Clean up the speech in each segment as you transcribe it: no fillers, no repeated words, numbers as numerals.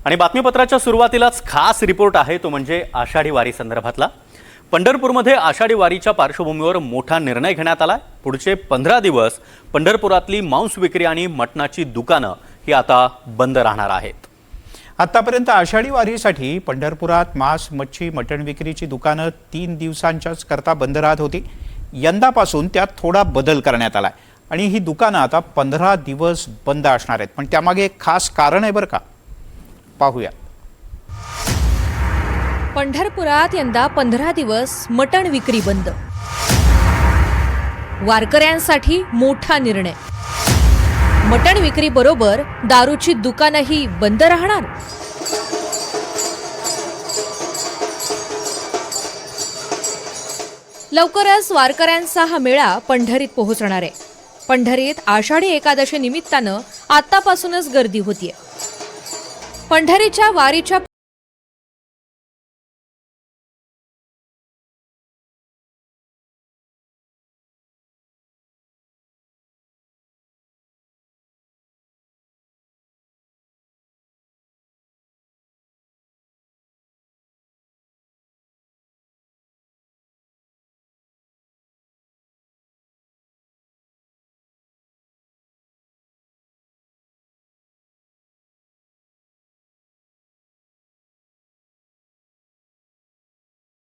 आणि बातमीपत्राच्या सुरुवातीलाच खास रिपोर्ट आहे, तो म्हणजे आषाढी वारी संदर्भातला। पंढरपूरमध्ये आषाढी वारीच्या पार्श्वभूमीवर मोठा निर्णय घेण्यात आलाय। पुढचे 15 दिवस पंढरपुरातली मांस विक्री आणि मटणाची दुकानं ही आता बंद राहणार आहेत। आतापर्यंत आषाढी वारीसाठी पंढरपुरात मांस, मच्छी, मटण विक्रीची दुकानं 3 दिवसांच्याच करता बंद राहत होती। यंदापासून त्यात थोडा बदल करण्यात आलाय आणि ही दुकानं आता 15 दिवस बंद असणार आहेत। पण त्यामागे एक खास कारण आहे बरं का, पाहूया। पंढरपुरात यंदा 15 दिवस मटण विक्री बंद। वारकऱ्यांसाठी मोठा निर्णय। मटण विक्री बरोबर दारूची दुकानंही बंद राहणार। लवकरच वारकऱ्यांचा हा मेळा पंढरीत पोहोचणार आहे। पंढरीत आषाढी एकादशी निमित्तानं आतापासूनच गर्दी होतीये। पंढरीच्या वारीच्या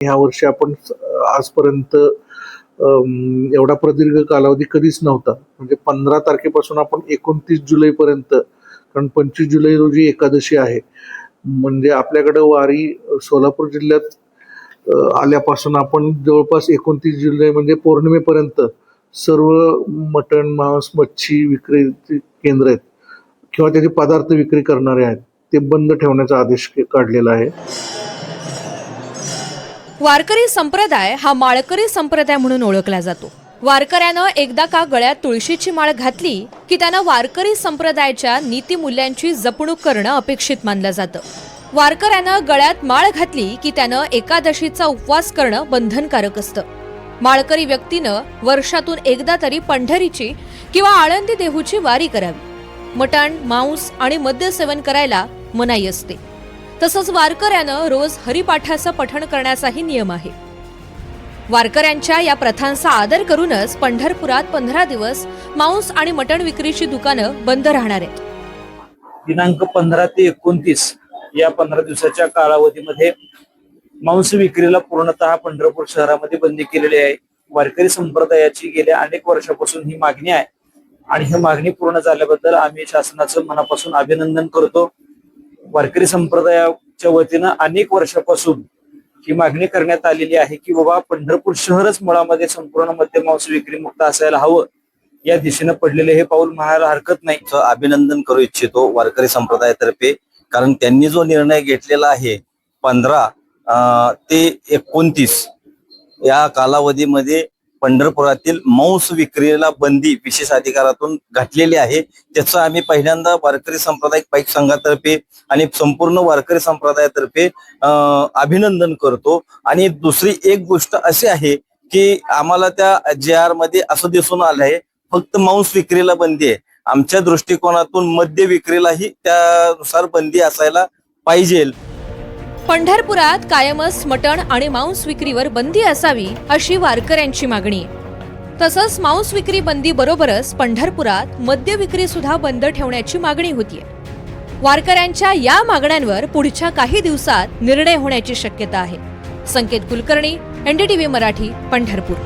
ह्या वर्षी आपण आजपर्यंत एवढा प्रदीर्घ कालावधी कधीच नव्हता। म्हणजे 15 तारखेपासून आपण 29 जुलैपर्यंत, कारण 25 जुलै रोजी एकादशी आहे, म्हणजे आपल्याकडे वारी सोलापूर जिल्ह्यात आल्यापासून आपण जवळपास 29 जुलै म्हणजे पौर्णिमेपर्यंत सर्व मटण, मांस, मच्छी विक्रीची केंद्र आहेत किंवा त्याचे पदार्थ विक्री करणारे आहेत ते बंद ठेवण्याचा आदेश काढलेला आहे। वारकरी संप्रदाय हा माळकरी संप्रदाय म्हणून ओळखला जातो। वारकऱ्यानं एकदा का गळ्यात तुळशीची माळ घातली की त्यानं वारकरी संप्रदायाच्या नीतिमूल्यांची जपणूक करणं अपेक्षित मानलं जातं। वारकऱ्यानं गळ्यात माळ घातली की त्यानं एकादशीचा उपवास करणं बंधनकारक असतं। माळकरी व्यक्तीनं वर्षातून एकदा तरी पंढरीची किंवा आळंदी देहूची वारी करावी। मटण, मांस आणि मद्य सेवन करायला मनाई असते। तसंच वारकऱ्यानं रोज हरिपाठाचं पठण करण्याचाही नियम आहे। वारकऱ्यांच्या या प्रथांचा आदर करूनच पंढरपुरात 15 दिवस मांस आणि मटण विक्रीची दुकानं बंद राहणार आहेत। दिनांक 15 ते 29 या 15 दिवसाच्या कालावधीमध्ये मांस विक्रीला पूर्णतः पंढरपूर शहरामध्ये बंदी केलेली आहे। वारकरी संप्रदायाची गेल्या अनेक वर्षापासून ही मागणी आहे आणि ही मागणी पूर्ण झाल्याबद्दल आम्ही शासनाचं मनापासून अभिनंदन करतो। वारकरी संप्रदायाच्या वतीनं अनेक वर्षापासून ही मागणी करण्यात आलेली आहे की बाबा पंढरपूर शहरच मुळामध्ये संपूर्ण मद्य मांस विक्री मुक्त असायला हवं, या दिशेनं पडलेले हे पाऊल म्हणायला हरकत नाही। अभिनंदन करू इच्छितो वारकरी संप्रदायातर्फे, कारण त्यांनी जो निर्णय घेतलेला आहे 15 ते 29 या कालावधीमध्ये पंढरपुरातील मांस विक्रीला बंदी विशेष अधिकारातून घातलेली आहे। त्याचं आम्ही पहिल्यांदा वारकरी सांप्रदायिक पाईक संघातर्फे आणि संपूर्ण वारकरी संप्रदायातर्फे अभिनंदन करतो। आणि दुसरी एक गोष्ट अशी आहे की आम्हाला त्या JR मध्ये असं दिसून आलं आहे फक्त मांस विक्रीला बंदी आहे। आमच्या दृष्टिकोनातून मद्य विक्रीलाही त्यानुसार बंदी असायला पाहिजे। पंढरपुरात कायमच मटण आणि मांस विक्रीवर बंदी असावी अशी वारकऱ्यांची मागणी आहे। तसंच मांस विक्री बंदी बरोबरच पंढरपुरात मद्य विक्री सुद्धा बंद ठेवण्याची मागणी होतीये। वारकऱ्यांच्या या मागण्यांवर पुढच्या काही दिवसात निर्णय होण्याची शक्यता आहे। संकेत कुलकर्णी, NDTV मराठी, पंढरपूर।